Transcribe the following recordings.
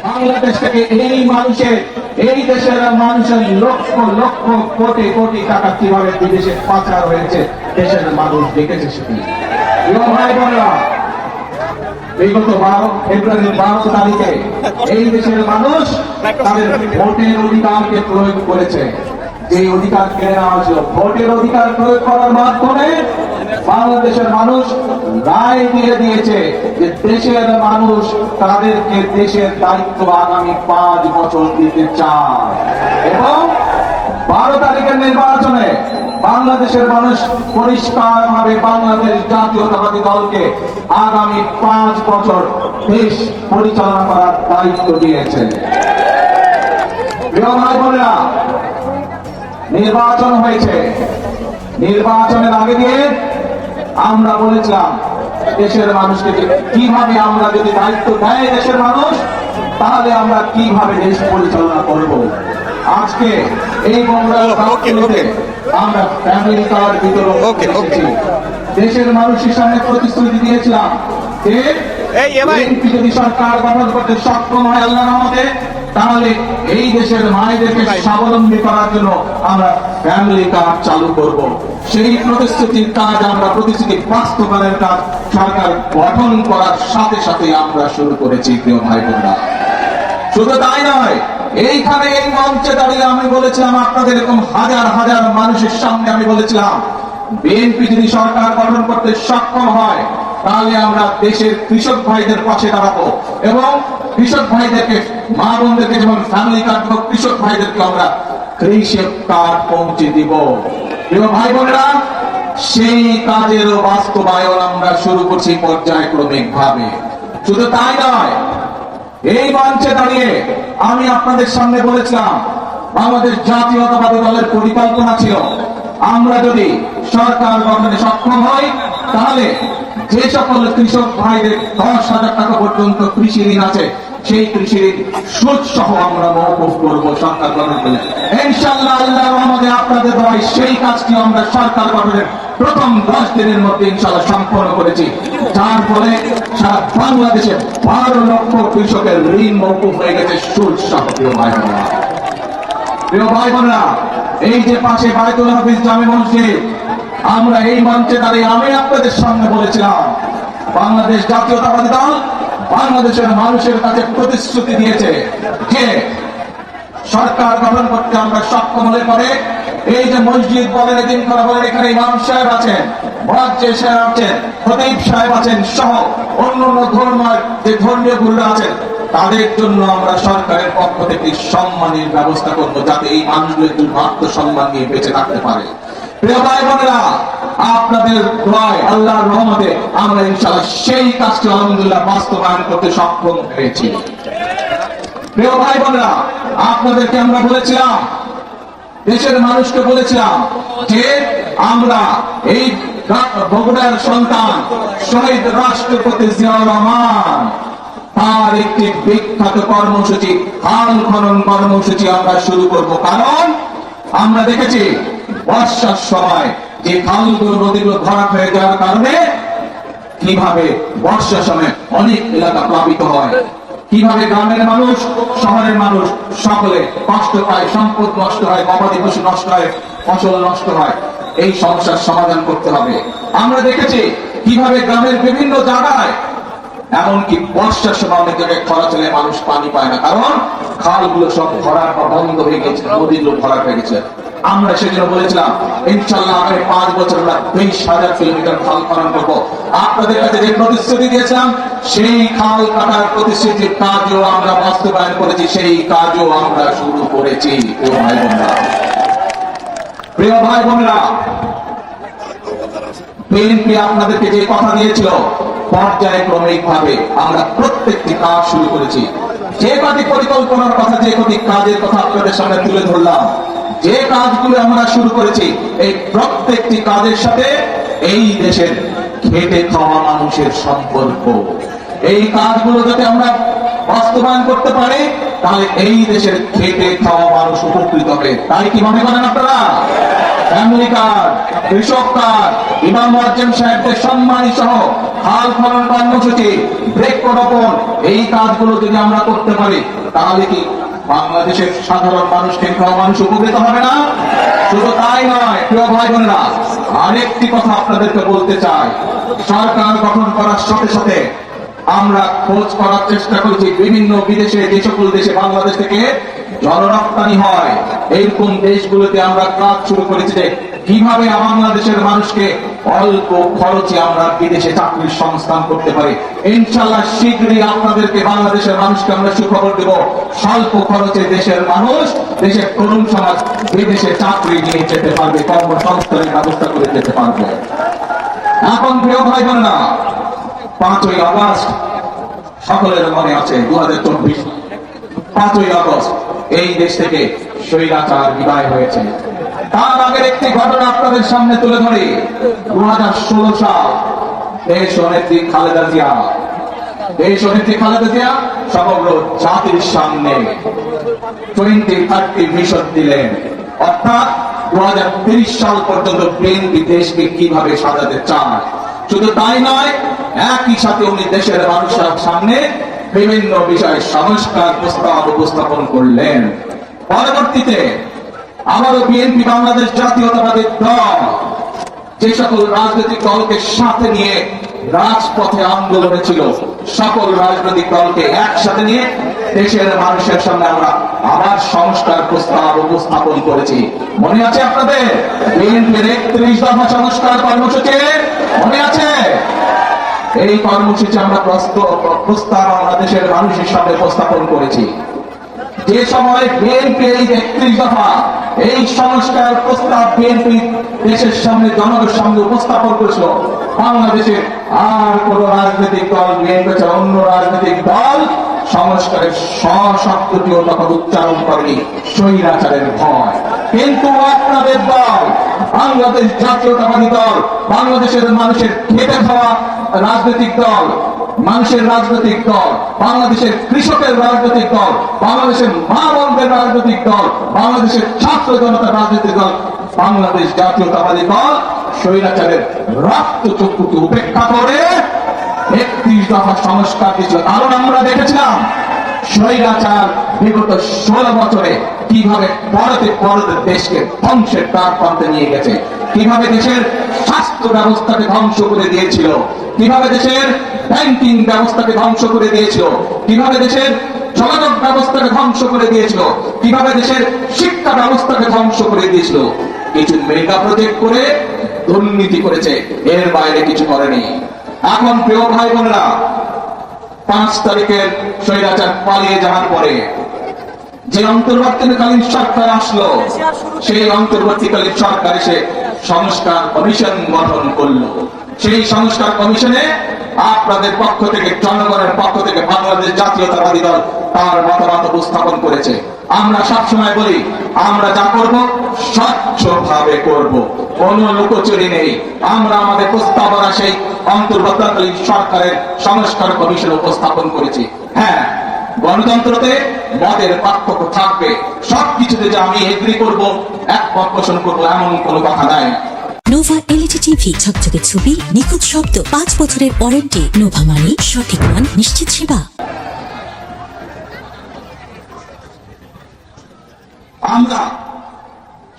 বাংলাদেশ থেকে এই দেশের মানুষের লক্ষ লক্ষ কোটি কোটি টাকা কিভাবে বিদেশে পাচার হয়েছে দেশের মানুষ দেখেছে সেটি। ভাই বোনেরা, বিগত ফেব্রুয়ারি 12 তারিখে এই দেশের মানুষ তাদের ভোটের অধিকারকে প্রয়োগ করেছে। যে অধিকার কেড়ে নেওয়া হয়েছিল, ভোটের অধিকার প্রয়োগ করার মাধ্যমে বাংলাদেশের মানুষ রায় দিয়ে দিয়েছে যে দেশের মানুষ তাদেরকে দেশের দায়িত্ব আগামী 5 বছর দিতে চায়। এবং 12 তারিখের নির্বাচনে বাংলাদেশের মানুষ পরিষ্কারভাবে বাংলাদেশ জাতীয়তাবাদী দলকে আগামী 5 বছর দেশ পরিচালনা করার দায়িত্ব দিয়েছে। প্রিয় ভাই বোনেরা, নির্বাচন হয়েছে। নির্বাচনের আগে দিয়ে আমরা বলেছিলাম দেশের মানুষকে কিভাবে আমরা যদি দায়িত্ব দেয় দেশের মানুষ, তাহলে আমরা কিভাবে দেশ পরিচালনা করব। আজকে এই বঙ্গবন্ধুতে আমরা ফ্যামিলি কার্ড বিতরণ করেছি। দেশের মানুষের সামনে প্রতিশ্রুতি দিয়েছিলাম যে যদি সরকার গঠন করতে সক্ষম হয় আল্লাহর রহমতে, তাহলে এই দেশের মায়েদেরকে স্বাবলম্বী করার জন্য আমরা ফ্যামিলি কার্ড চালু করব। সেই প্রতিশ্রুতির কাজ, আমরা প্রতিশ্রুতি বাস্তবায়নের কাজ সরকার গঠন করার সাথে সাথে আমরা শুরু করেছি। প্রিয় ভাই বোনেরা, শুধু তাই নয়, এইখানে এই মঞ্চে দাঁড়িয়ে আমি বলেছিলাম আপনাদের এরকম হাজার হাজার মানুষের সামনে আমি বলেছিলাম বিএনপি যদি সরকার গঠন করতে সক্ষম হয়, তাহলে আমরা দেশের কৃষক ভাইদের পাশে দাঁড়াবো এবং কৃষক ভাইদেরকে, মা বোনদেরকে যেমন ফ্যামিলি কার্ড দেবো, কৃষক ভাইদেরকে আমরা কৃষক কার্ড পৌঁছে দিব। প্রিয় ভাই বোনেরা, সেই কাজেরও বাস্তবায়ন আমরা শুরু করছি পর্যায়ক্রমিক ভাবে। শুধু তাই নয়, এই মঞ্চে দাঁড়িয়ে আমি আপনাদের সামনে বলেছিলাম বাংলাদেশ জাতীয়তাবাদী দলের পরিকল্পনা ছিল আমরা যদি সরকার গঠনে সক্ষম হই, তাহলে যে সকল কৃষক ভাইদের 10,000 টাকা পর্যন্ত কৃষি ঋণ আছে, সেই কৃষি ঋণ সুদ সহ আমরা মওকুফ করব সরকার গঠন করলে। ইনশাআল্লাহ আল্লাহর রহমতে আপনাদের দোয়ায় সেই কাজটি আমরা সরকার গঠনের প্রথম 10 দিনের মধ্যে ইনশাআল্লাহ সম্পন্ন করেছি, যার ফলে সারা বাংলাদেশে 12 লক্ষ কৃষকের ঋণ মওকুফ হয়ে গেছে সুদ সহ। প্রিয় ভাই বোনেরা, এই যে পাশে বায়তুল হাফিজ জামে মসজিদ, আমরা এই মঞ্চে দাঁড়িয়ে আমি আপনাদের সামনে বলেছিলাম বাংলাদেশ জাতীয়তাবাদী দল বাংলাদেশের মানুষের কাছে প্রতিশ্রুতি দিয়েছে যে সরকার গঠন করতে আমরা সক্ষম হলে পরে এই যে মসজিদ বলেন, এদিন করা বলেন, এখানে ইমাম সাহেব আছেন, মুয়াজ্জিন সাহেব আছেন, খতিব সাহেব আছেন সহ অন্যান্য যে ধর্মীয় গুরুরা আছেন, তাদের জন্য আমরা সরকারের পক্ষ থেকে সম্মানের ব্যবস্থা করব, যাতে এই মানুষগুলো একটু আত্মসম্মান নিয়ে বেঁচে থাকতে পারে। প্রিয় ভাই বোনেরা, আপনাদের দোয়ায় আল্লাহর রহমতে আমরা ইনশাআল্লাহ সেই কাজটি আলহামদুলিল্লাহ বাস্তবায়ন করতে সক্ষম হয়েছি। প্রিয় ভাই বোনেরা, আপনাদেরকে আমরা বলেছিলাম, দেশের মানুষকে বলেছিলাম যে আমরা এই বগুড়ার সন্তান শহীদ রাষ্ট্রপতি জিয়াউর রহমান তার একটি বিখ্যাত কর্মসূচি, খাল খনন কর্মসূচি আমরা শুরু করব। কারণ আমরা দেখেছি বর্ষার সময় যে খালগুলো, নদীগুলো ভরাট হয়ে যাওয়ার কারণে কিভাবে বর্ষার সময় অনেক এলাকা প্লাবিত হয়, কিভাবে গ্রামের মানুষ, শহরের মানুষ সকলে কষ্ট পায়, সম্পদ নষ্ট হয়, গবাদি পশু নষ্ট হয়, ফসল নষ্ট হয়। এই সমস্যার সমাধান করতে হবে। আমরা দেখেছি কিভাবে গ্রামের বিভিন্ন জায়গায়, এমনকি বর্ষার সময় অনেক জায়গায় খরা চলে, মানুষ পানি পায় না, কারণ খালগুলো সব ভরাট বা বন্ধ হয়ে গেছে, নদীগুলো ভরাট হয়ে গেছে। আমরা সেজন্য বলেছিলাম ইনশাআল্লাহ আগামী 5 বছর আমরা 20,000 কিলোমিটার খাল খনন করবো। আপনাদের কাছে যে প্রতিশ্রুতি দিয়েছিলাম, সেই খাল কাটার প্রতিশ্রুতির কাজও আমরা বাস্তবায়ন করেছি, সেই কাজও আমরা শুরু করেছি। প্রিয় ভাই বোনেরা, বিএনপি আপনাদেরকে যে কথা দিয়েছিল পর্যায়ক্রমিক ভাবে আমরা প্রত্যেকটি কাজ শুরু করেছি। যে কটি পরিকল্পনার কথা, যে কটি কাজের কথা আপনাদের সামনে তুলে ধরলাম, যে কাজগুলো আমরা শুরু করেছি, এই প্রত্যেকটি কাজের সাথে এই দেশের খেটে খাওয়া মানুষের সম্পর্ক। এই কাজগুলো যাতে আমরা বাস্তবায়ন করতে পারি, তাহলে এই দেশের খেটে খাওয়া মানুষ উপকৃত হবে। তাই কি মনে করেন আপনারা? ফ্যামিলি কার্ড, কৃষক কার্ড, ইমাম মুয়াজ্জিম সাহেবদের সম্মানী সহ হাল খনন কর্মসূচি, বৃক্ষরোপণ, এই কাজগুলো যদি আমরা করতে পারি তাহলে কি বাংলাদেশের সাধারণ মানুষ, টেকনাফ মানুষ উপকৃত হবে না? শুধু তাই নয় প্রিয় ভাই বোনেরা, আরেকটি কথা আপনাদেরকে বলতে চাই। সরকার গঠন করার সাথে সাথে আমরা খোঁজ করার চেষ্টা করেছি বিভিন্ন বিদেশে, যে সকল দেশে বাংলাদেশ থেকে জনরপ্তানি হয় এইরকম দেশগুলোতে আমরা কাজ শুরু করেছি যে কিভাবে বাংলাদেশের মানুষকে অল্প খরচে আমরা বিদেশে চাকরির সংস্থান করতে পারি। ইনশাআল্লাহ শীঘ্রই আপনাদেরকে বাংলাদেশের মানুষকে আমরা সুখবর দেব, স্বল্প খরচে দেশের মানুষ, দেশের তরুণ সমাজ বিদেশে চাকরি নিয়ে যেতে পারবে, কর্মসংস্থানের ব্যবস্থা করে যেতে পারবে। এখন প্রিয় ভাই বোনেরা, 5ই আগস্ট সকলের মনে আছে 2024, 5ই আগস্ট এই দেশ থেকে স্বৈরাচার বিদায় হয়েছে। তার আগের একটি ঘটনা আপনাদের সামনে তুলে ধরি। 2016 সাল দেশ নেত্রী খালেদা জিয়া, সমগ্র জাতির সামনে 2030 মিশন দিলেন, অর্থাৎ 2030 সাল পর্যন্ত বিএনপি দেশকে কিভাবে সাজাতে চায়। শুধু তাই নয়, একই সাথে উনি দেশের মানুষের সামনে বিভিন্ন বিষয়ে সংস্কার প্রস্তাব উপস্থাপন করলেন। পরবর্তীতে আবারও বিএনপি বাংলাদেশ জাতীয়তাবাদী দল যে সকল রাজনৈতিক দলকে সাথে নিয়ে রাজপথে আন্দোলনে ছিল, সকল রাজনৈতিক দলকে একসাথে নিয়ে দেশের মানুষের সামনে আমরা আবার সংস্কার প্রস্তাব উপস্থাপন করেছি। মনে আছে আপনাদের বিএনপির 31 দফা সংস্কার কর্মসূচি? মনে আছে? এই কর্মসূচি আমরা প্রস্তাব আমরা দেশের মানুষের সামনে উপস্থাপন করেছি। যে সময় বিএনপি এই 31 দফা এই সংস্কার প্রস্তাব বিএনপি দেশের সামনে, জনগণের সামনে উপস্থাপন করেছিল, বাংলাদেশের আর কোন রাজনৈতিক দল, বিএনপি ছাড়া অন্য রাজনৈতিক দল সংস্কারের শব্দটিও তখন উচ্চারণ করেনি, স্বৈরাচারের ভয়। কিন্তু আপনাদের দল, বাংলাদেশ জাতীয়তাবাদী দল, বাংলাদেশের মানুষের খেটে খাওয়া রাজনৈতিক দল, মানুষের রাজনৈতিক দল, বাংলাদেশের কৃষকের রাজনৈতিক দল, বাংলাদেশের মা বোনদের রাজনৈতিক দল, বাংলাদেশের ছাত্র জনতার রাজনৈতিক দল, বাংলাদেশ জাতীয়তাবাদী দল স্বৈরাচারের রক্তচক্ষুকে উপেক্ষা করে 31 দফা সংস্কার দিয়েছিল। কারণ আমরা দেখেছিলাম স্বৈরাচার বিগত 16 বছরে কিভাবে পরতে পরতে দেশকে ধ্বংসের দ্বার প্রান্তে নিয়ে গেছে, কিভাবে দেশের স্বাস্থ্য ব্যবস্থাকে ধ্বংস করে দিয়েছিল, কিভাবে দেশের ব্যাংকিং ব্যবস্থাকে ধ্বংস করে দিয়েছিল, কিভাবে দেশের যোগাযোগ ব্যবস্থাকে ধ্বংস করে দিয়েছিল, কিভাবে দেশের শিক্ষা ব্যবস্থাকে ধ্বংস করে দিয়েছিল। কিছু মেগা প্রজেক্ট করে দুর্নীতি করেছে, এর বাইরে কিছু করেনি। এখন প্রিয় ভাই বোনেরা, 5 তারিখের স্বৈরাচার পালিয়ে যাওয়ার পরে যে অন্তর্বর্তীকালীন সরকার আসলো, সেই অন্তর্বর্তীকালীন সরকার এসে সংস্কার কমিশন গঠন করলো। সেই সংস্কার কমিশনে আপনাদের পক্ষ থেকে, জনগণের পক্ষ থেকে বাংলাদেশ জাতীয়তাবাদী দল তার মতামত উপস্থাপন করেছে। আমরা সবসময় বলি, আমরা যা করব স্বচ্ছভাবে করব, কোনো লুকোচুরি নেই। আমরা আমাদের প্রস্তাবনা সেই অন্তর্বর্তীকালীন সরকারের সংস্কার কমিশন উপস্থাপন করেছি। হ্যাঁ, গণতন্ত্রতে মতের পার্থক্য থাকবে, সবকিছুতে যে আমি এগ্রি করব, একমত পোষণ করবো এমন কোনো কথা নাই। নোভা এলইডি টিভি, ঝকঝকে ছবি, নিখুঁত শব্দ, 5 বছরের ওয়ারেন্টি। নোভা মানে সঠিক মান, নিশ্চিত সেবা। আমরা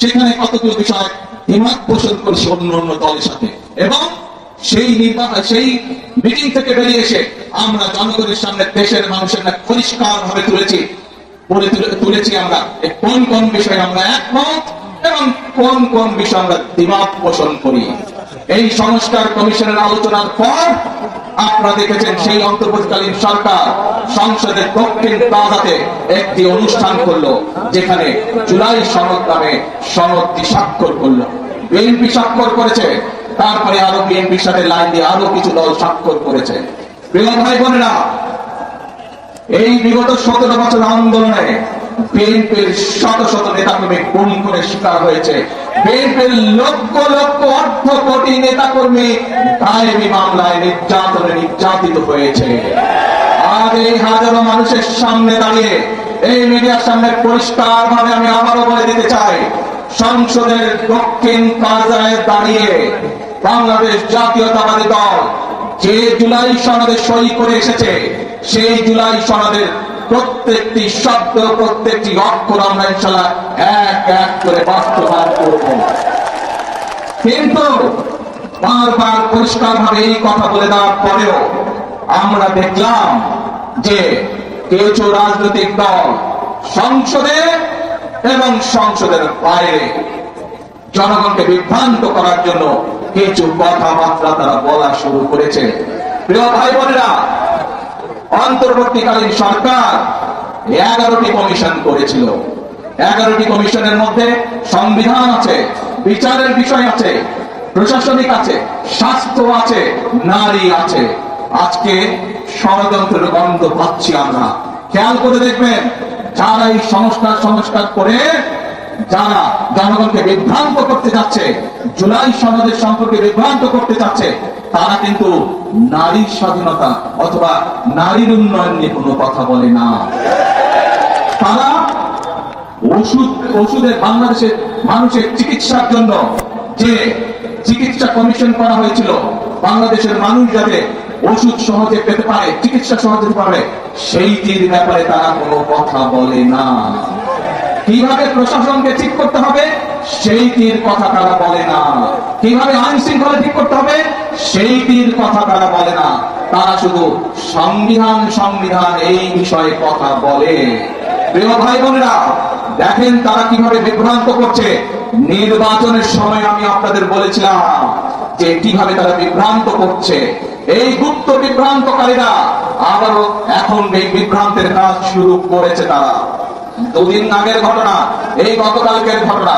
সেখানে কতগুলো বিষয় হিমত পোষণ করেছি অন্য অন্য দলের সাথে, এবং সেই মিটিং থেকে বেরিয়ে এসে আমরা জনগণের সামনে দেশের মানুষের পরিষ্কার ভাবে তুলেছি আমরা কোন কোন বিষয়ে আমরা একমত এবং কোন কোন বিষয়ে আমরা দ্বিমত পোষণ করি। এই সংস্কার কমিশনের আলোচনার পর আপনারা দেখেছেন সেই অন্তর্বর্তীকালীন সরকার সংসদের দক্ষিণ প্লাজাতে একটি অনুষ্ঠান করলো, যেখানে জুলাই সনদ নামে সনদটি স্বাক্ষর করলো। বিএনপি স্বাক্ষর করেছে, তারপরে আরো বিএনপির সাথে লাইন দিয়ে আরো কিছু দল স্বাক্ষর করেছে। প্রিয় ভাই বোনেরা, এই বিগত 17 বছর আন্দোলনে বিএনপির শত শত নেতাকর্মী গুম করে শিকার হয়েছে। বিএনপির লক্ষ লক্ষ অর্ধ কোটি নেতাকর্মী গায়েবী মামলায় নির্যাতিত হয়েছে। আজ এই হাজারো মানুষের সামনে দাঁড়িয়ে এই মিডিয়ার সামনে পরিষ্কার ভাবে আমি আবারও বলে দিতে চাই, সংসদের দক্ষিণ কারাগারে দাঁড়িয়ে বাংলাদেশ জাতীয়তাবাদী দল যে জুলাই সনদে সই করে এসেছে, সেই জুলাই সনদের প্রত্যেকটি শব্দ, প্রত্যেকটি অক্ষর আমরা ইনশাআল্লাহ এক এক করে বাস্তবায়ন করব। কিন্তু বারবার পরিষ্কার ভাবে এই কথা বলে দেওয়ার পরেও আমরা দেখলাম যে কিছু রাজনৈতিক দল সংসদে এবং সংসদের বাইরে জনগণকে বিভ্রান্ত করার জন্য কিছু কথাবার্তা তারা বলা শুরু করেছে। প্রিয় ভাই বোনেরা, অন্তর্বর্তীকালীন সরকার 11টি কমিশন করেছিল। 11টি কমিশনের মধ্যে সংবিধান আছে, বিচারের বিষয় আছে, প্রশাসনিক আছে, স্বাস্থ্য আছে, নারী আছে। আজকে ষড়যন্ত্রের গন্ধ পাচ্ছি আমরা। খেয়াল করে দেখবেন, যারা এই সংস্কার করে যারা জনগণকে বিভ্রান্ত করতে যাচ্ছে, জুলাই সনদের সম্পর্কে বিভ্রান্ত করতে যাচ্ছে, তারা কিন্তু নারীর স্বাধীনতা অথবা নারীর উন্নয়ন নিয়ে কোনো কথা বলে না। তারা ওষুধের বাংলাদেশের মানুষের চিকিৎসার জন্য যে চিকিৎসা কমিশন করা হয়েছিল, বাংলাদেশের মানুষ যাতে ওষুধ সহজে পেতে পারে, চিকিৎসা সহজে পারে, সেইটির ব্যাপারে তারা কোনো কথা বলে না। কিভাবে প্রশাসনকে ঠিক করতে হবে সেইটির কথা তারা বলে না। কিভাবে আইন শৃঙ্খলা ঠিক করতে হবে সেইটির কথা তারা বলে না। তারা শুধু সংবিধান এই বিষয়ে কথা বলে। প্রিয় ভাই বোনেরা, দেখেন তারা কিভাবে বিভ্রান্ত করছে। নির্বাচনের সময় আমি আপনাদের বলেছিলাম যে কিভাবে তারা বিভ্রান্ত করছে। এই গুপ্ত বিভ্রান্তকারীরা আবারও এখন এই বিভ্রান্তের কাজ শুরু করেছে। তারা দুদিন আগের ঘটনা, এই গতকালকের ঘটনা,